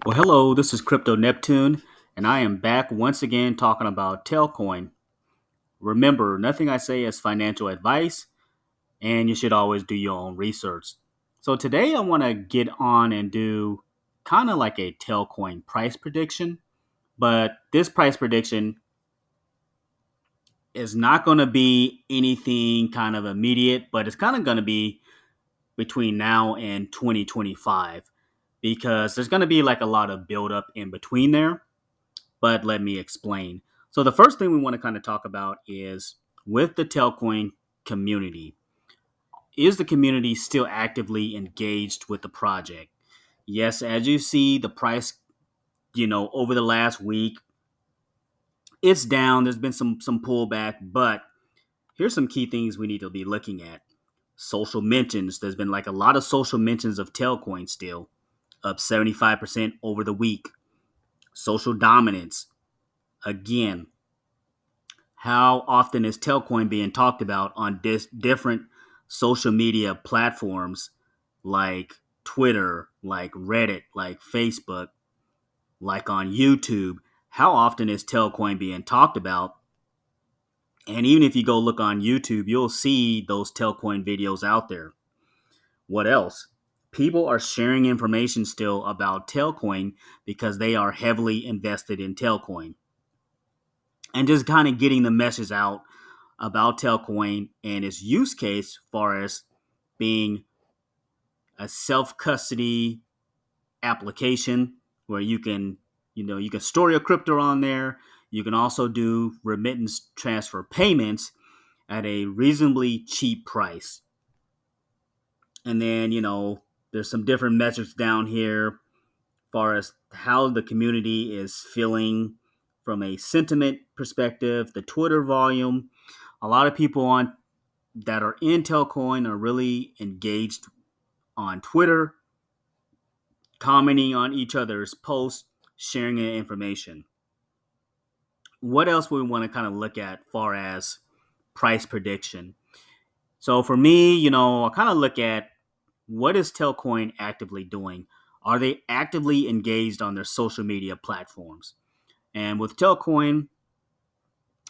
Well, hello, this is Crypto Neptune, and I am back once again talking about Telcoin. Remember, nothing I say is financial advice, and you should always do your own research. So, today I want to get on and do kind of like a Telcoin price prediction, but this price prediction is not going to be anything kind of immediate, but it's kind of going to be between now and 2025 because there's going to be like a lot of buildup in between there. But let me explain. So the first thing we want to kind of talk about is with the Telcoin community. Is the community still actively engaged with the project? Yes, as you see, the price, over the last week, it's down. There's been some pullback, but here's some key things we need to be looking at. Social mentions. There's been like a lot of social mentions of Telcoin still, up 75% over the week. Social dominance. Again, how often is Telcoin being talked about on different social media platforms like Twitter, like Reddit, like Facebook, like on YouTube? How often is Telcoin being talked about? And even if you go look on YouTube, you'll see those Telcoin videos out there. What else? People are sharing information still about Telcoin because they are heavily invested in Telcoin and just kind of getting the message out about Telcoin and its use case as far as being a self custody application where you can store your crypto on there. You can also do remittance transfer payments at a reasonably cheap price. And then, there's some different metrics down here as far as how the community is feeling from a sentiment perspective, the Twitter volume. A lot of people on that are in Telcoin are really engaged on Twitter, commenting on each other's posts, sharing information. What else we want to kind of look at far as price prediction? So for me, I kind of look at what is Telcoin actively doing? Are they actively engaged on their social media platforms? And with Telcoin,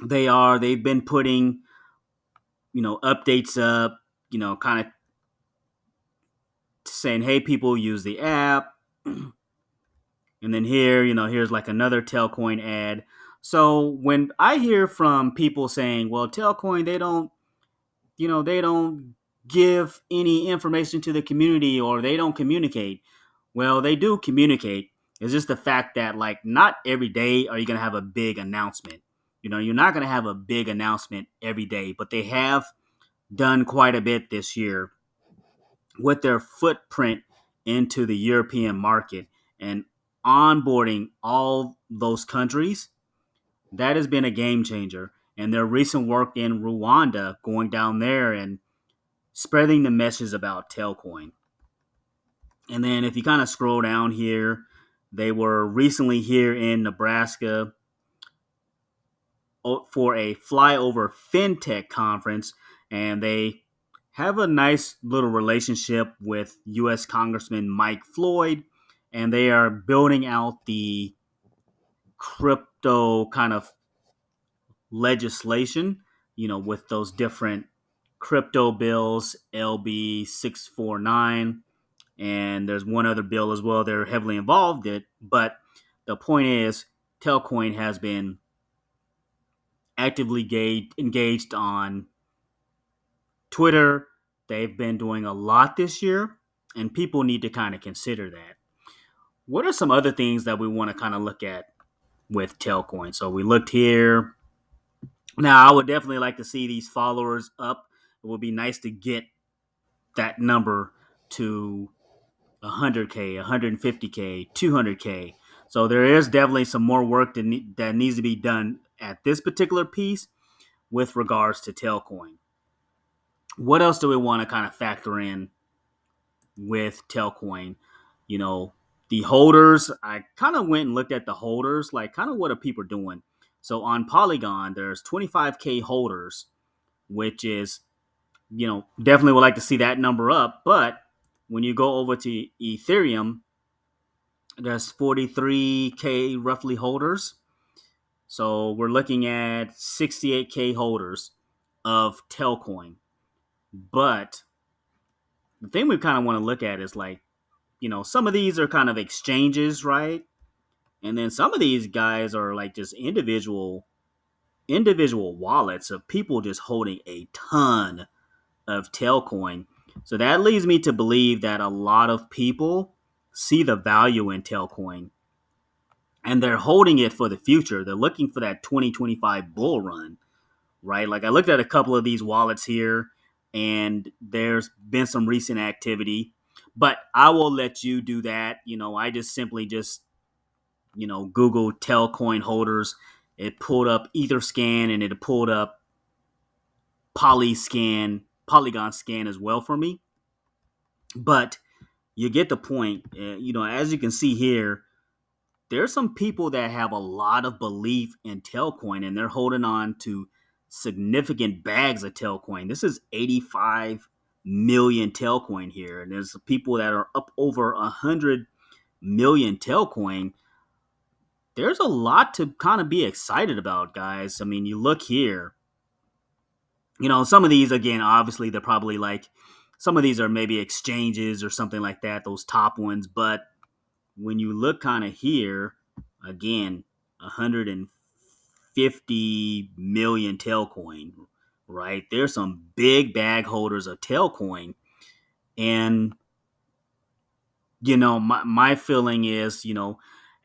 they've been putting, updates up, kind of saying, hey, people, use the app. And then here, here's like another Telcoin ad. So when I hear from people saying, well, Telcoin, they don't give any information to the community or they don't communicate. Well, they do communicate. It's just the fact that like not every day are you going to have a big announcement. You're not going to have a big announcement every day, but they have done quite a bit this year with their footprint into the European market and onboarding all those countries. That has been a game changer. And their recent work in Rwanda, going down there and spreading the message about Telcoin. And then if you kind of scroll down here, they were recently here in Nebraska for a flyover fintech conference, and they have a nice little relationship with U.S. Congressman Mike Floyd, and they are building out the crypto kind of legislation, with those different crypto bills, LB 649, and there's one other bill as well. They're heavily involved in it, but the point is, Telcoin has been actively engaged on Twitter. They've been doing a lot this year, and people need to kind of consider that. What are some other things that we want to kind of look at with Telcoin? So we looked here. Now, I would definitely like to see these followers up. It would be nice to get that number to 100K, 150K, 200K. So there is definitely some more work that needs to be done at this particular piece with regards to Telcoin. What else do we want to kind of factor in with Telcoin? You know, the holders, I kind of went and looked at the holders, like kind of what are people doing. So on Polygon, there's 25K holders, which is, definitely would like to see that number up. But when you go over to Ethereum, There's 43K roughly holders. So we're looking at 68K holders of Telcoin. But the thing we kind of want to look at is like, some of these are kind of exchanges, right? And then some of these guys are like just individual wallets of people just holding a ton of Telcoin. So that leads me to believe that a lot of people see the value in Telcoin and they're holding it for the future. They're looking for that 2025 bull run, right? Like I looked at a couple of these wallets here and there's been some recent activity, but I will let you do that. I just simply just, Google Telcoin holders. It pulled up Etherscan and it pulled up Polygon scan as well for me. But you get the point. As you can see here, there's some people that have a lot of belief in Telcoin and they're holding on to significant bags of Telcoin. This is 85 million Telcoin here. And there's people that are up over 100 million Telcoin. There's a lot to kind of be excited about, guys. I mean, you look here, some of these, again, obviously, they're probably like, some of these are maybe exchanges or something like that, those top ones. But when you look kind of here, again, 150 million Telcoin, right? There's some big bag holders of Telcoin. And, my feeling is,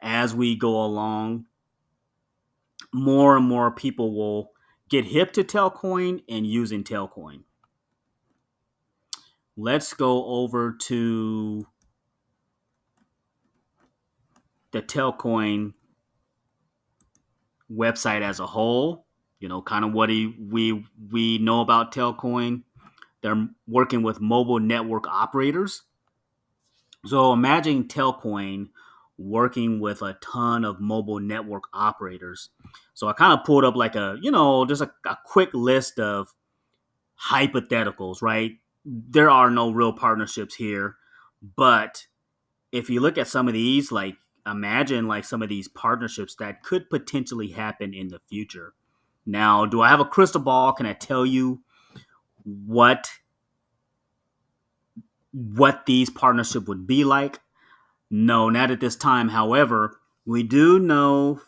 as we go along, more and more people will get hip to Telcoin and using Telcoin. Let's go over to the Telcoin website as a whole. Kind of what we know about Telcoin. They're working with mobile network operators. So imagine Telcoin working with a ton of mobile network operators. So I kind of pulled up like just a quick list of hypotheticals, right? There are no real partnerships here, but if you look at some of these, like imagine like some of these partnerships that could potentially happen in the future. Now, do I have a crystal ball? Can I tell you what these partnerships would be like? No, not at this time. However, we do know,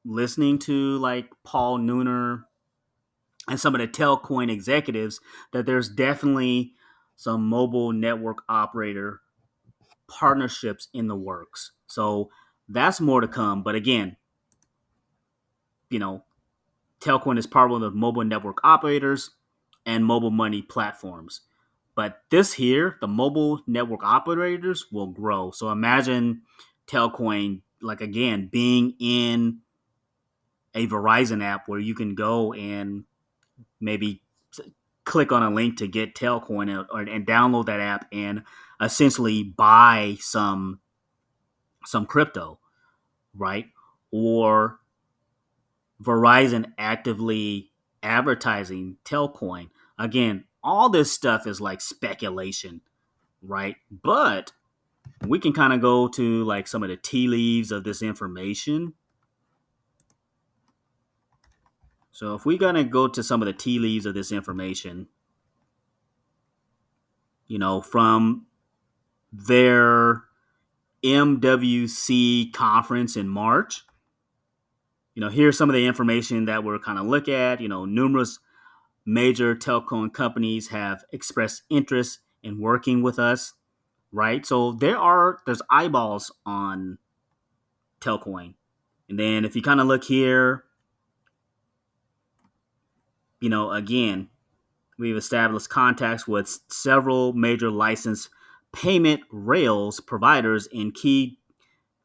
listening to like Paul Nooner and some of the Telcoin executives, that there's definitely some mobile network operator partnerships in the works. So that's more to come. But again, you know, Telcoin is partnered with mobile network operators and mobile money platforms. But this here, the mobile network operators will grow. So imagine Telcoin, like again, being in a Verizon app where you can go and maybe click on a link to get Telcoin and download that app and essentially buy some crypto, right? Or Verizon actively advertising Telcoin. Again, all this stuff is like speculation, right? But we can kind of go to like some of the tea leaves of this information. So if we're going to go to some of the tea leaves of this information, from their MWC conference in March, here's some of the information that we're kind of look at. Numerous major telecom companies have expressed interest in working with us, right? So there's eyeballs on Telcoin. And then if you kind of look here, again, we've established contacts with several major licensed payment rails providers in key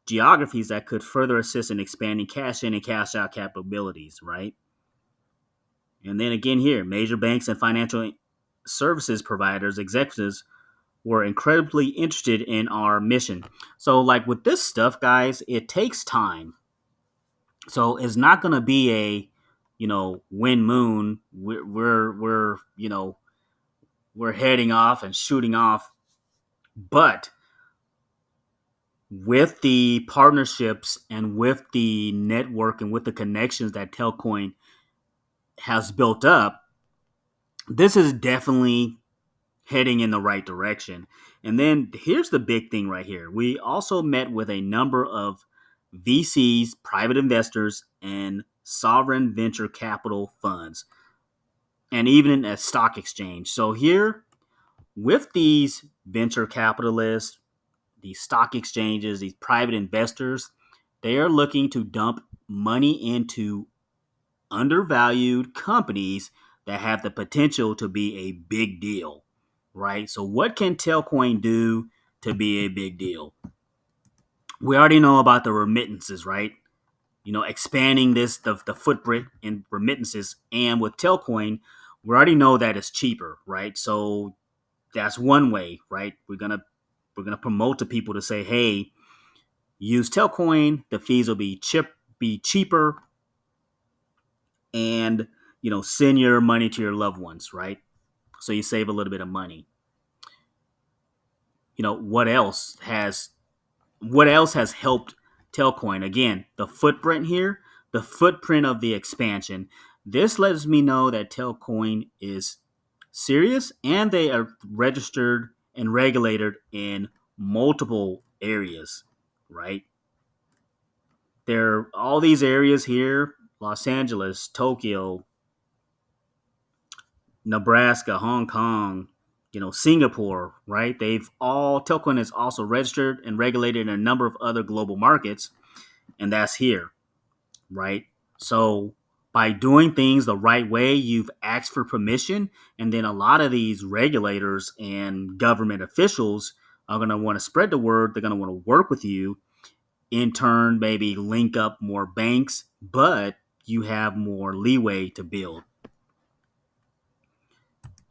geographies that could further assist in expanding cash in and cash out capabilities, right? And then again here, major banks and financial services providers, executives were incredibly interested in our mission. So like with this stuff, guys, it takes time. So it's not going to be a, win moon. We're heading off and shooting off. But with the partnerships and with the network and with the connections that Telcoin has built up, this is definitely heading in the right direction. And then here's the big thing right here. We also met with a number of VCs, private investors, and sovereign venture capital funds, and even a stock exchange. So here, with these venture capitalists, these stock exchanges, these private investors, they are looking to dump money into undervalued companies that have the potential to be a big deal, right? So, what can Telcoin do to be a big deal? We already know about the remittances, right? Expanding the footprint in remittances, and with Telcoin, we already know that it's cheaper, right? So that's one way, right? We're gonna promote to people to say, hey, use Telcoin. The fees will be cheaper, and send your money to your loved ones, right? So you save a little bit of money. You know what else has helped Telcoin? Again, the footprint here, the footprint of the expansion. This lets me know that Telcoin is serious and they are registered and regulated in multiple areas, right? There are all these areas here: Los Angeles, Tokyo, Nebraska, Hong Kong, Singapore, right? Telcoin is also registered and regulated in a number of other global markets, and that's here, right? So by doing things the right way, you've asked for permission, and then a lot of these regulators and government officials are going to want to spread the word. They're going to want to work with you. In turn, maybe link up more banks, but you have more leeway to build.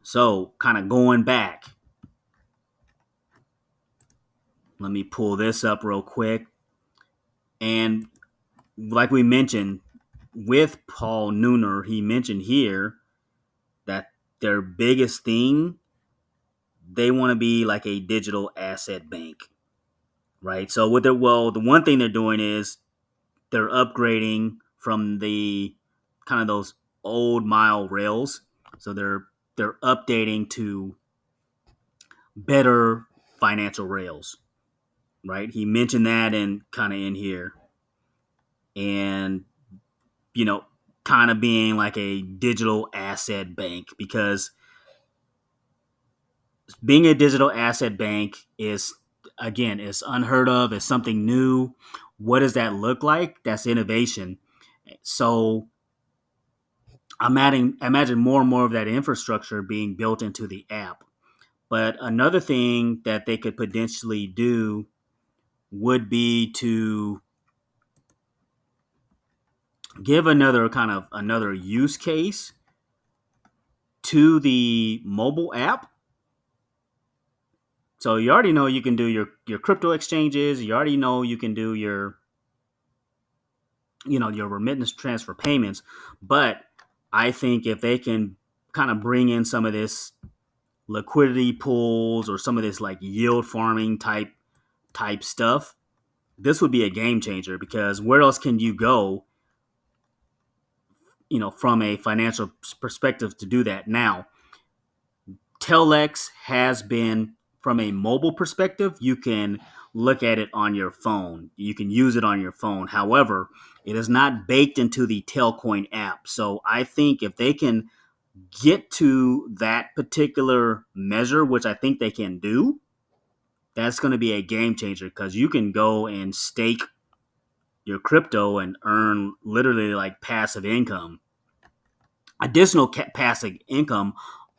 So, kind of going back, let me pull this up real quick. And like we mentioned with Paul Nooner, he mentioned here that their biggest thing, they want to be like a digital asset bank, right? So the one thing they're doing is they're upgrading from the kind of those old mile rails. So they're updating to better financial rails, right? He mentioned that in kind of in here, and you know, kind of being like a digital asset bank, because being a digital asset bank is, again, it's unheard of. It's something new. What does that look like? That's innovation. So imagine more and more of that infrastructure being built into the app. But another thing that they could potentially do would be to give another use case to the mobile app. So you already know you can do your crypto exchanges. You already know you can do your remittance transfer payments. But I think if they can kind of bring in some of this liquidity pools or some of this like yield farming type stuff, this would be a game changer, because where else can you go, from a financial perspective to do that? Now, Telex has been, from a mobile perspective, you can look at it on your phone. You can use it on your phone. However, it is not baked into the Telcoin app. So I think if they can get to that particular measure, which I think they can do, that's going to be a game changer, because you can go and stake your crypto and earn literally like passive income, additional passive income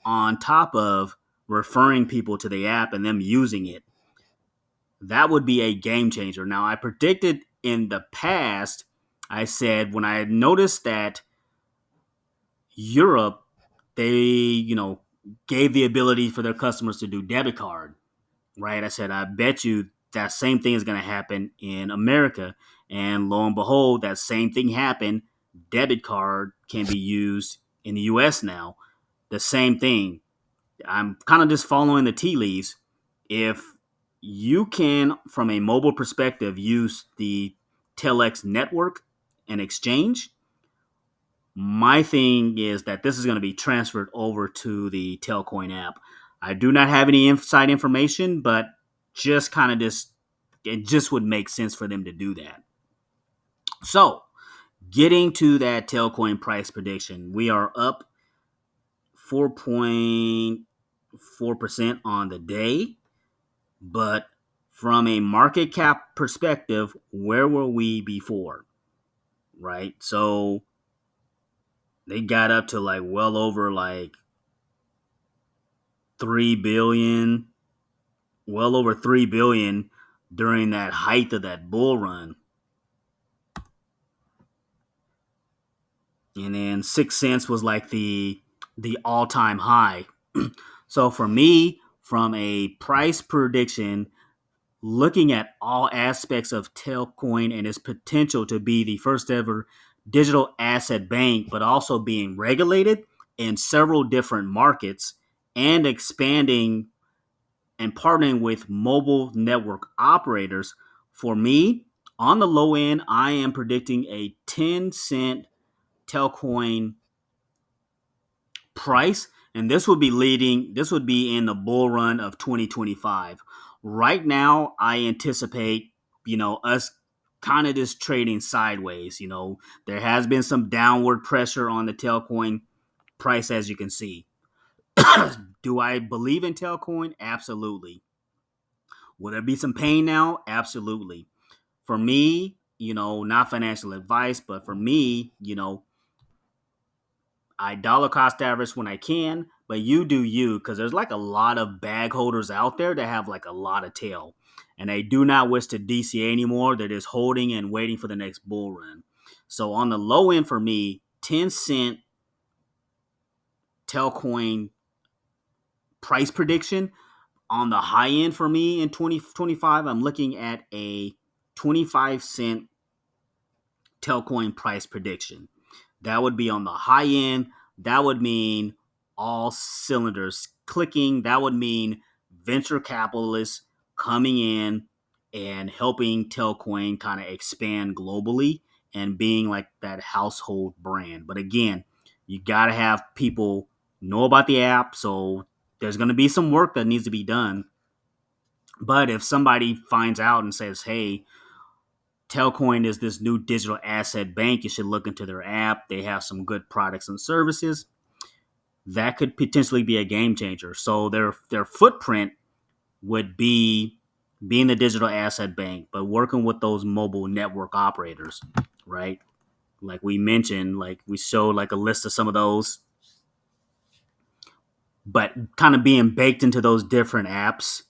on top of referring people to the app and them using it. That would be a game changer. Now, I predicted in the past, I said when I noticed that Europe, they, gave the ability for their customers to do debit card, right? I said, I bet you that same thing is going to happen in America. And lo and behold, that same thing happened. Debit card can be used in the US now. The same thing. I'm kind of just following the tea leaves. If You can, from a mobile perspective, use the Telex network and exchange. My thing is that this is going to be transferred over to the Telcoin app. I do not have any inside information, but just kind of just it just would make sense for them to do that. So, getting to that Telcoin price prediction, we are up 4.4% on the day, but from a market cap perspective, where were we before? Right? So, they got up to like well over like 3 billion, well over 3 billion during that height of that bull run. And then 6 cents was like the all-time high. So for me, from a price prediction, looking at all aspects of Telcoin and its potential to be the first ever digital asset bank, but also being regulated in several different markets and expanding and partnering with mobile network operators. For me, on the low end, I am predicting a 10-cent Telcoin price, and this would be in the bull run of 2025. Right now, I anticipate, us kind of just trading sideways. There has been some downward pressure on the Telcoin price, as you can see. Do I believe in Telcoin? Absolutely. Will there be some pain now? Absolutely. For me, not financial advice, but for me, I dollar cost average when I can, but you do you, because there's like a lot of bag holders out there that have like a lot of tail, and they do not wish to DCA anymore. They're just holding and waiting for the next bull run. So on the low end for me, 10-cent Telcoin price prediction. On the high end for me in 2025, I'm looking at a 25-cent Telcoin price prediction. That would be on the high end. That would mean all cylinders clicking. That would mean venture capitalists coming in and helping Telcoin kind of expand globally and being like that household brand. But again, you got to have people know about the app. So there's going to be some work that needs to be done. But if somebody finds out and says, hey, Telcoin is this new digital asset bank, you should look into their app. They have some good products and services. That could potentially be a game changer. So their footprint would be being the digital asset bank, but working with those mobile network operators, right? Like we mentioned, like we showed like a list of some of those, but kind of being baked into those different apps,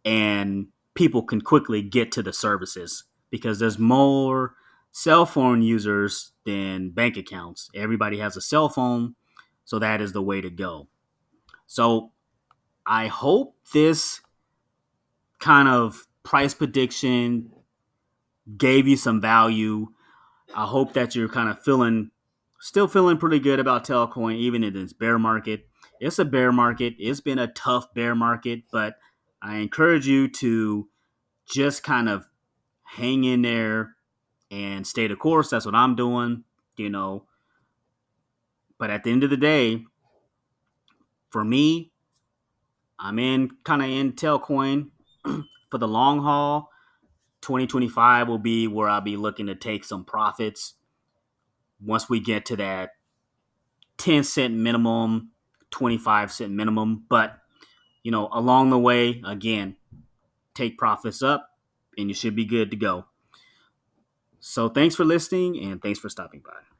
and people can quickly get to the services because there's more cell phone users than bank accounts. Everybody has a cell phone, so that is the way to go. So I hope this kind of price prediction gave you some value. I hope that you're kind of still feeling pretty good about Telcoin, even in this bear market. It's a bear market. It's been a tough bear market, but I encourage you to just kind of hang in there and stay the course. That's what I'm doing, you know. But at the end of the day, for me, I'm in kind of in Telcoin for the long haul. 2025 will be where I'll be looking to take some profits once we get to that 10-cent minimum, 25-cent minimum. But, along the way, again, take profits up and you should be good to go. So thanks for listening and thanks for stopping by.